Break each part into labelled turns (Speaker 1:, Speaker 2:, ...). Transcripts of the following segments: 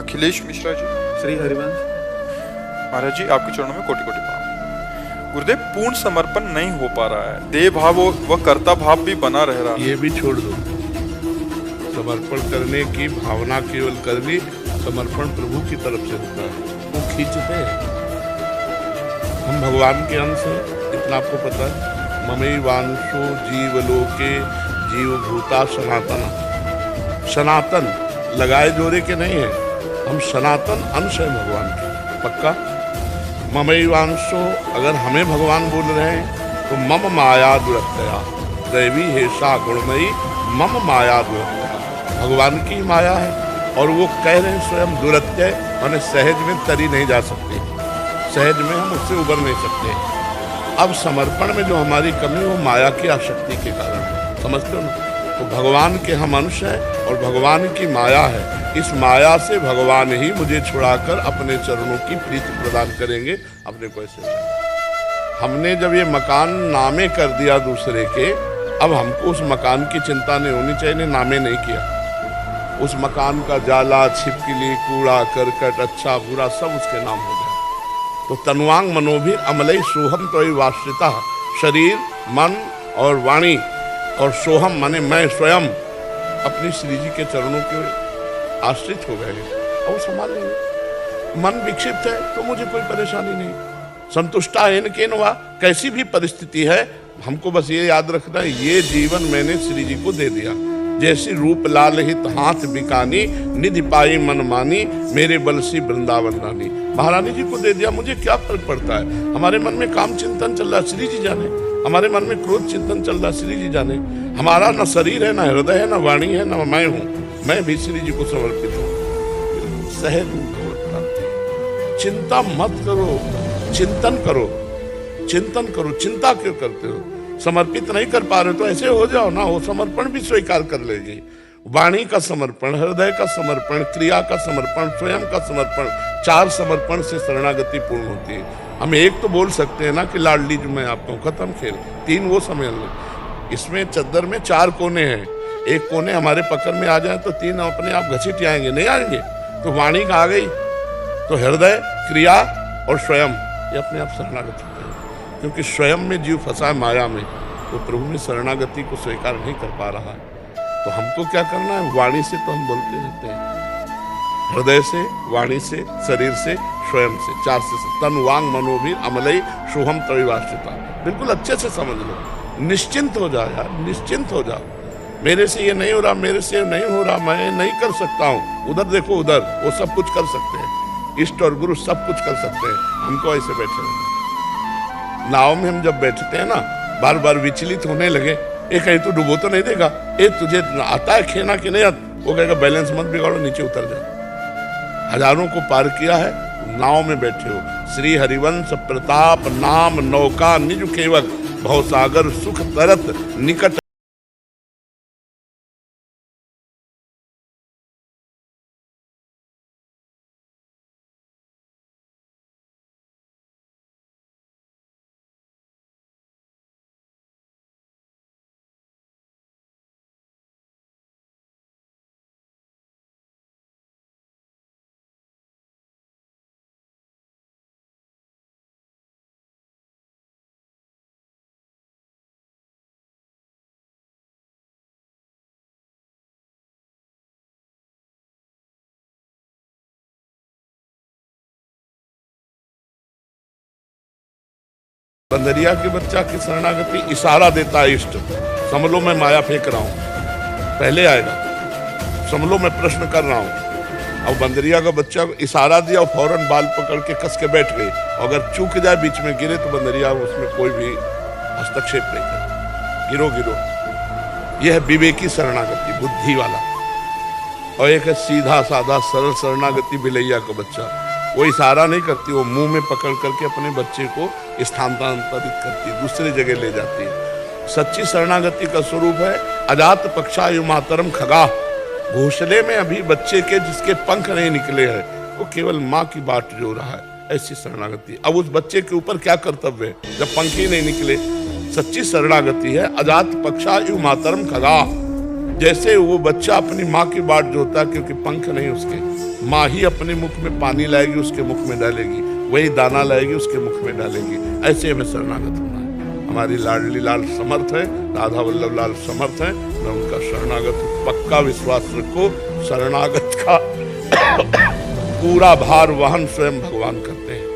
Speaker 1: अखिलेश मिश्रा जी।
Speaker 2: श्री हरिवंश।
Speaker 1: महाराज जी आपके चरणों में कोटि कोटि प्रणाम। गुरुदेव, पूर्ण समर्पण नहीं हो पा रहा है, देह भाव व कर्ता भाव भी बना रह रहा है।
Speaker 3: ये भी छोड़ दो। समर्पण करने की भावना केवल करनी, समर्पण प्रभु की तरफ से होता है, वो खींचते हैं। हम भगवान के अंश हैं, इतना आपको पता है। ममैवांशो जीवलोके जीवभूता सनातन। सनातन लगाए जोड़े के नहीं है, हम सनातन अंश है भगवान के। पक्का? ममैवांशो, अगर हमें भगवान बोल रहे हैं तो मम माया दुरत्यया दैवी हेषा गुणमयी मम माया दुरत्यया, भगवान की माया है। और वो कह रहे हैं स्वयं दुरत्यय, माने सहज में तरी नहीं जा सकती, सहज में हम उससे उबर नहीं सकते। अब समर्पण में जो हमारी कमी, वो माया की आसक्ति के कारण है, समझते हो ना? तो भगवान के हम अंश हैं और भगवान की माया है। इस माया से भगवान ही मुझे छुड़ाकर अपने चरणों की प्रीति प्रदान करेंगे। अपने को ऐसे हमने जब ये मकान नामे कर दिया दूसरे के, अब हमको उस मकान की चिंता नहीं होनी चाहिए, नामे नहीं किया। उस मकान का जाला, छिपकली, कूड़ा करकट, अच्छा बुरा सब उसके नाम हो गया। तो तन्वांग मनोभिर अमलई सोहम तो वाश्रिता, शरीर मन और वाणी और सोहम माने मैं स्वयं अपनी श्री जी के चरणों के आश्रित हो गए हैं और संभाल लेंगे। मन विक्षिप्त है तो मुझे कोई परेशानी नहीं। संतुष्टा है न वा, कैसी भी परिस्थिति है, हमको बस ये याद रखना है, ये जीवन मैंने श्री जी को दे दिया। जैसी रूप लाल हित हाथ बिकानी, निधि पाई मन मानी, मेरे बल सी वृंदावन रानी। महारानी जी को दे दिया, मुझे क्या फर्क पड़ता है। हमारे मन में काम चिंतन चल रहा है, श्री जी जाने। हमारे मन में क्रोध चिंतन चल रहा है, श्री जी जाने। हमारा न शरीर है, न हृदय है, न वाणी है, न मैं हूँ। मैं भी श्री जी को समर्पित हूँ। सहज चिंता मत करो, चिंतन करो, चिंतन करो। चिंता क्यों करते हो? समर्पित नहीं कर पा रहे तो ऐसे हो जाओ ना, वो समर्पण भी स्वीकार कर लेगी। वाणी का समर्पण, हृदय का समर्पण, क्रिया का समर्पण, स्वयं का समर्पण, 4 समर्पण से शरणागति पूर्ण होती है। हम एक तो बोल सकते हैं ना कि लाडली जो मैं आपको खत्म खेल, 3 वो समझ लो। इसमें चद्दर में 4 कोने हैं, एक कोने हमारे पकड़ में आ जाए तो 3 अपने आप घसीट आएंगे, नहीं आएंगे? तो वाणी का आ गई, तो हृदय, क्रिया और स्वयं, ये अपने आप शरणागति है। क्योंकि स्वयं में जीव फंसा है माया में, तो प्रभु में शरणागति को स्वीकार नहीं कर पा रहा है। तो हमको क्या करना है? वाणी से तो हम बोलते रहते हैं, हृदय से, वाणी से, शरीर से, स्वयं से, 4 से। तन वांग मनोभिर अमलई सोहम तविवाश्रिता। बिल्कुल अच्छे से समझ लो, निश्चिंत हो जाओ यार, निश्चिंत हो जाओ। मेरे से ये नहीं हो रहा, मेरे से नहीं हो रहा, मैं नहीं कर सकता हूँ। उधर देखो, उधर वो सब कुछ कर सकते हैं, इष्ट और गुरु सब कुछ कर सकते हैं। हमको ऐसे बैठे रहना। नाव में हम जब बैठते हैं ना, बार बार विचलित होने लगे, एक कहीं तू डुबो तो नहीं देगा, तुझे आता है खेना कि नहीं आता, वो कहेगा बैलेंस मत बिगाड़ो, नीचे उतर जाए। हजारों को पार किया है, नाव में बैठे हो। श्री हरिवंश प्रताप नाम नौका निज केवल, भवसागर सुख तरत निकट। बंदरिया के बच्चा की शरणागति, इशारा देता है इष्ट, समझ लो मैं माया फेंक रहा हूँ, पहले आएगा, समझ लो मैं प्रश्न कर रहा हूँ। अब बंदरिया का बच्चा को इशारा दिया और फौरन बाल पकड़ के कस के बैठ गए। अगर चूक जाए, बीच में गिरे, तो बंदरिया उसमें कोई भी हस्तक्षेप नहीं करे, गिरो गिरो। यह है विवेकी शरणागति, बुद्धि वाला। और एक है सीधा साधा सरल शरणागति, बिलैया का बच्चा। वो इशारा नहीं करती, वो मुंह में पकड़ करके अपने बच्चे को स्थानांतरित करती, दूसरी जगह ले जाती है। सच्ची शरणागति का स्वरूप है अजात पक्षायु मातरम खगा। घोंसले में अभी बच्चे के जिसके पंख नहीं निकले हैं, वो केवल माँ की बाट जो रहा है, ऐसी शरणागति। अब उस बच्चे के ऊपर क्या कर्तव्य है जब पंख ही नहीं निकले? सच्ची शरणागति है अजात पक्षायु मातरम खगा। जैसे वो बच्चा अपनी माँ की बाट जोता, क्योंकि पंख नहीं उसके, माँ ही अपने मुख में पानी लाएगी, उसके मुख में डालेगी, वही दाना लाएगी, उसके मुख में डालेगी। ऐसे हमें शरणागत होना है। हमारी लाडली लाल समर्थ है, राधा वल्लभ लाल समर्थ है, मैं उनका शरणागत हूँ। पक्का विश्वास रखो, शरणागत का पूरा भार वहन स्वयं भगवान करते हैं।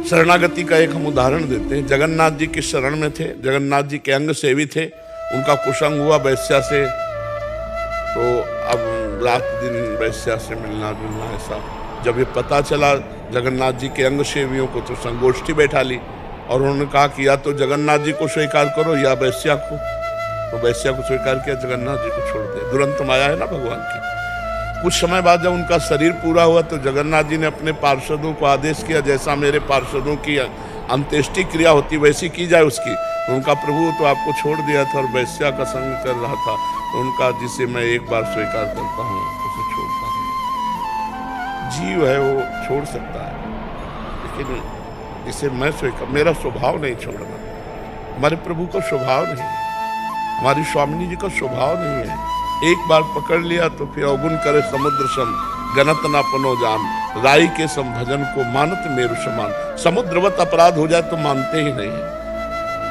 Speaker 3: शरणागति का एक हम उदाहरण देते हैं। जगन्नाथ जी के शरण में थे, जगन्नाथ जी के अंग सेवी थे, उनका कुसंग हुआ वैश्या से, तो अब रात दिन वैश्या से मिलना जुलना ऐसा। जब ये पता चला जगन्नाथ जी के अंग सेवियों को, तो संगोष्ठी बैठा ली और उन्होंने कहा कि या तो जगन्नाथ जी को स्वीकार करो या वैश्या को। तो वैश्या को स्वीकार किया, जगन्नाथ जी को छोड़ दिया। दुरंत माया है ना भगवान की। कुछ समय बाद जब उनका शरीर पूरा हुआ तो जगन्नाथ जी ने अपने पार्षदों को आदेश किया, जैसा मेरे पार्षदों की अंत्येष्टि क्रिया होती वैसी की जाए उसकी। तो उनका प्रभु तो आपको छोड़ दिया था और वैश्या का संग कर रहा था, तो उनका जिसे मैं एक बार स्वीकार करता हूँ उसे छोड़ता हूँ। जीव है वो छोड़ सकता है, लेकिन जिसे मैं स्वीकार, मेरा स्वभाव नहीं छोड़ना। हमारे प्रभु का स्वभाव नहीं है, हमारी स्वामिनी जी का स्वभाव नहीं है। एक बार पकड़ लिया तो फिर अवगुण करे समुद्र सम, गणत न पनो जान, राई के संभजन को मानत मेरु समान। समुद्रवत अपराध हो जाए तो मानते ही नहीं है।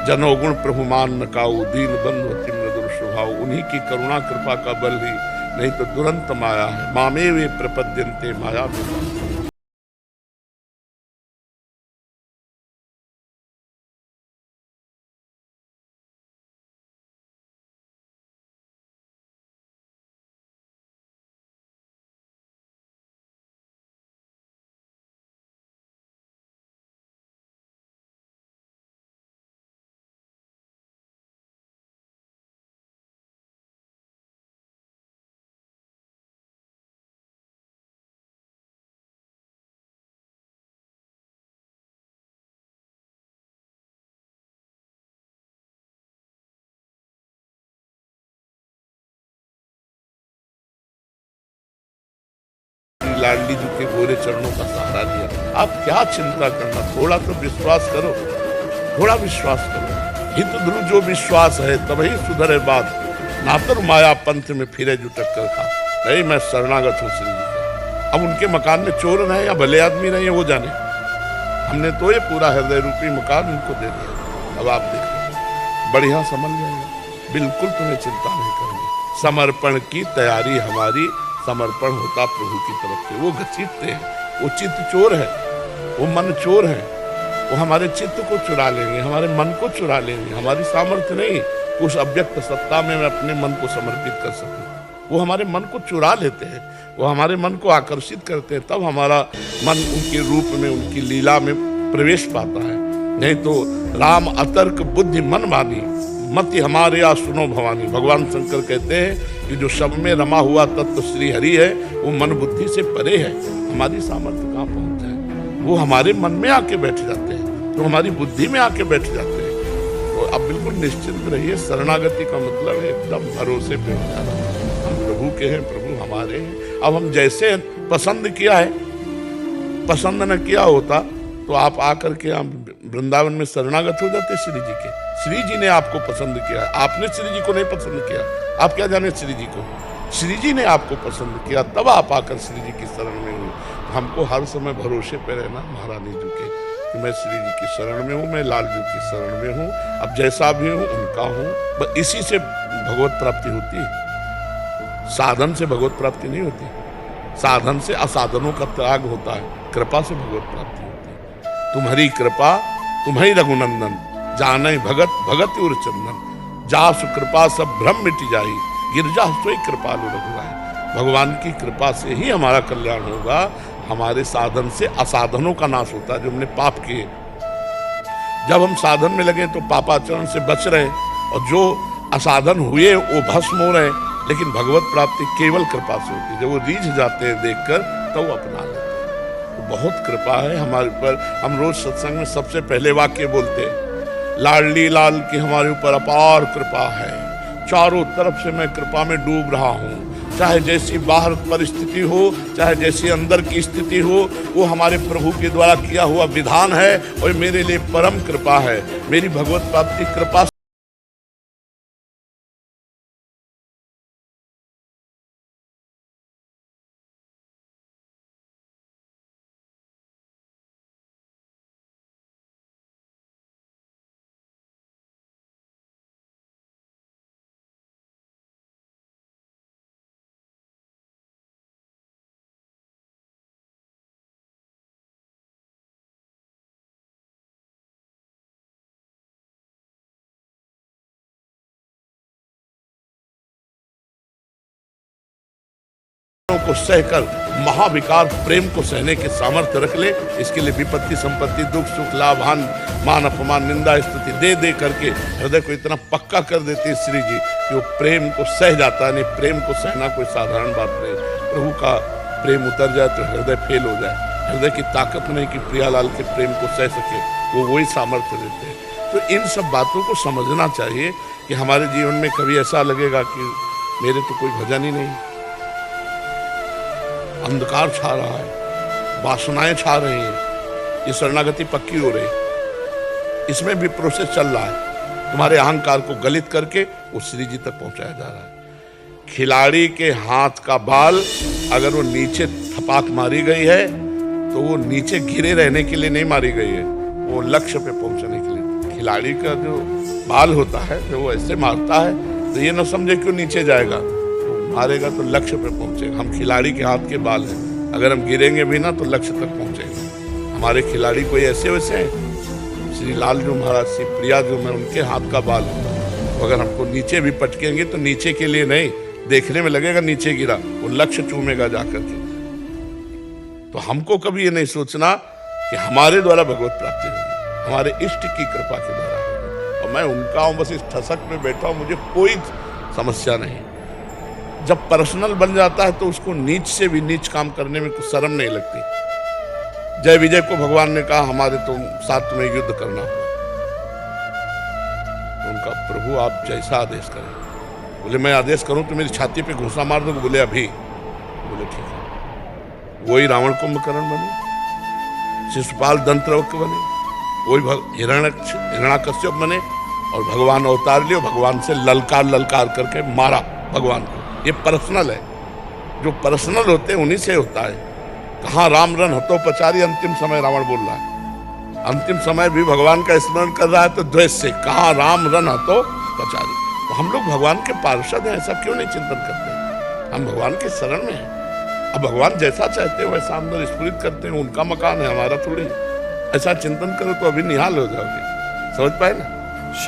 Speaker 3: जनोगुण प्रभु मान न काऊ, दीन बंधु अति मृदुल स्वभाव। उन्हीं की करुणा कृपा का बल ही, नहीं तो दुरंत माया है। मामे वे प्रपद्यन्ते माया में। लाडली जी के गोरे चरणों का सहारा लिया। आप क्या चिंता करना, थोड़ा तो विश्वास करो, थोड़ा विश्वास करो। हित ध्रुव जो विश्वास है तब ही सुधरे बात, नातर माया पंथ में फिरे जो टक्कर खा। नहीं, मैं शरणागत हूँ श्री जी का। अब उनके मकान में चोर रहे या भले आदमी रहे वो जाने, हमने तो ये पूरा हृदय रूपी मकान उनको दे दिया। अब आप देखो, बढ़िया समझ जाएगा, बिल्कुल तुम्हें चिंता नहीं करनी। समर्पण की तैयारी हमारी, समर्पण होता प्रभु की तरफ से। वो घसीटते हैं, वो चित्त चोर है, वो मन चोर है, वो हमारे चित्त को चुरा लेंगे, हमारे मन को चुरा लेंगे। हमारी सामर्थ्य नहीं उस अव्यक्त सत्ता में मैं अपने मन को समर्पित कर सकूं। वो हमारे मन को चुरा लेते हैं, वो हमारे मन को आकर्षित करते हैं, तब हमारा मन उनके रूप में, उनकी लीला में प्रवेश पाता है। नहीं तो राम अतर्क बुद्धि मन मानी, मति हमारे या सुनो भवानी। भगवान शंकर कहते हैं कि जो सब में रमा हुआ तत्व श्री हरि है वो मन बुद्धि से परे है। हमारी सामर्थ्य कहाँ पहुंच है, वो हमारे मन में आके बैठ जाते हैं, तो हमारी बुद्धि में आके बैठ जाते हैं। तो अब बिल्कुल निश्चिंत रहिए, शरणागति का मतलब है एकदम भरोसे पे हो जाना। हम प्रभु के हैं, प्रभु हमारे हैं। अब हम जैसे पसंद किया है, पसंद न किया होता तो आप आकर के हम वृंदावन में शरणागत हो जाते श्री जी के। श्री जी ने आपको पसंद किया, आपने श्री जी को नहीं पसंद किया। आप क्या जाने श्री जी को, श्री जी ने आपको पसंद किया, तब आप आकर श्री जी की शरण में हुए। हमको हर समय भरोसे पे रहना महारानी जी के कि मैं श्री जी की शरण में हूँ, मैं लाल जी की शरण में हूँ। अब जैसा भी हूँ उनका हूँ। बस इसी से भगवत प्राप्ति होती है, साधन से भगवत प्राप्ति नहीं होती। साधन से असाधनों का त्याग होता है, कृपा से भगवत प्राप्ति होती है। तुम्हारी कृपा तुम्हारी रघुनंदन, जाने भगत भगत उर चंदन। जासु कृपा सब भ्रम मिट जाई, गिरजा सोई कृपालु रघुराई। भगवान की कृपा से ही हमारा कल्याण होगा। हमारे साधन से असाधनों का नाश होता है, जो हमने पाप किए। जब हम साधन में लगे तो पापाचरण से बच रहे, और जो असाधन हुए वो भस्म हो रहे। लेकिन भगवत प्राप्ति केवल कृपा से होती है। जब वो रीझ जाते हैं देखकर तो वो अपना लेते हैं। तो बहुत कृपा है हमारे ऊपर। हम रोज सत्संग में सबसे पहले वाक्य बोलते हैं, लाडली लाल की हमारे ऊपर अपार कृपा है। चारों तरफ से मैं कृपा में डूब रहा हूँ। चाहे जैसी बाहर परिस्थिति हो, चाहे जैसी अंदर की स्थिति हो, वो हमारे प्रभु के द्वारा किया हुआ विधान है और मेरे लिए परम कृपा है। मेरी भगवत प्राप्ति कृपा को सहकर महाविकार प्रेम को सहने के सामर्थ्य रख ले। इसके लिए विपत्ति संपत्ति दुख सुख लाभ हान मान अपमान निंदा स्तुति दे दे करके हृदय को इतना पक्का कर देती श्री जी कि वो प्रेम को सह जाता है। नहीं, प्रेम को सहना कोई साधारण बात नहीं। प्रभु का प्रेम उतर जाए तो हृदय फेल हो जाए। हृदय की ताकत नहीं कि प्रियालाल के प्रेम को सह सके, वो वही सामर्थ्य देते हैं। तो इन सब बातों को समझना चाहिए कि हमारे जीवन में कभी ऐसा लगेगा कि मेरे तो कोई भजन ही नहीं, अंधकार छा रहा है, वासनाएं छा रही हैं, ये शरणागति पक्की हो रही, इसमें भी प्रोसेस चल रहा है। तुम्हारे अहंकार को गलित करके वो श्री जी तक पहुंचाया जा रहा है। खिलाड़ी के हाथ का बाल अगर वो नीचे थपाक मारी गई है तो वो नीचे गिरे रहने के लिए नहीं मारी गई है, वो लक्ष्य पे पहुंचने के लिए। खिलाड़ी का जो बाल होता है जो वो ऐसे मारता है तो ये न समझे क्यों नीचे जाएगा, मारेगा तो लक्ष्य पे पहुंचेगा। हम खिलाड़ी के हाथ के बाल हैं, अगर हम गिरेंगे भी ना तो लक्ष्य तक पहुंचेंगे। हमारे खिलाड़ी कोई ऐसे वैसे हैं, श्री लाल जो महाराज श्री प्रिया जो मैं उनके हाथ का बाल है, तो अगर हमको नीचे भी पटकेंगे तो नीचे के लिए नहीं, देखने में लगेगा नीचे गिरा, वो लक्ष्य चूमेगा जाकर के। तो हमको कभी ये नहीं सोचना कि हमारे द्वारा भगवत प्राप्ति होगी, हमारे इष्ट की कृपा के द्वारा होगी। और मैं उनका हूँ, बस इस ठसक में बैठा हूँ, मुझे कोई समस्या नहीं। जब पर्सनल बन जाता है तो उसको नीच से भी नीच काम करने में कुछ शर्म नहीं लगती। जय विजय को भगवान ने कहा हमारे तो साथ में युद्ध करना होगा, तो उनका प्रभु आप जैसा आदेश करें। बोले मैं आदेश करूं तो मेरी छाती पे घुसा मार दो, बोले अभी, बोले ठीक है। वही रावण कुंभकर्ण बने, शिशुपाल दंत्रवक्र बने, वही हिरण्याकश्यप बने और भगवान अवतार लिए, भगवान से ललकार करके मारा भगवान को। ये पर्सनल है, जो पर्सनल होते हैं उन्हीं से होता है। कहाँ राम रन हतो पचारी, अंतिम समय रावण बोल रहा है, अंतिम समय भी भगवान का स्मरण कर रहा है तो द्वेष से, कहाँ राम रन हतो पचारी। तो हम लोग भगवान के पार्षद हैं, ऐसा क्यों नहीं चिंतन करते? हम भगवान के शरण में हैं। अब भगवान जैसा चाहते हैं वैसा अंदर स्फुरित करते हैं, उनका मकान है, हमारा थोड़ी। ऐसा चिंतन करो तो अभी निहाल हो जाओगे। समझ पाए ना?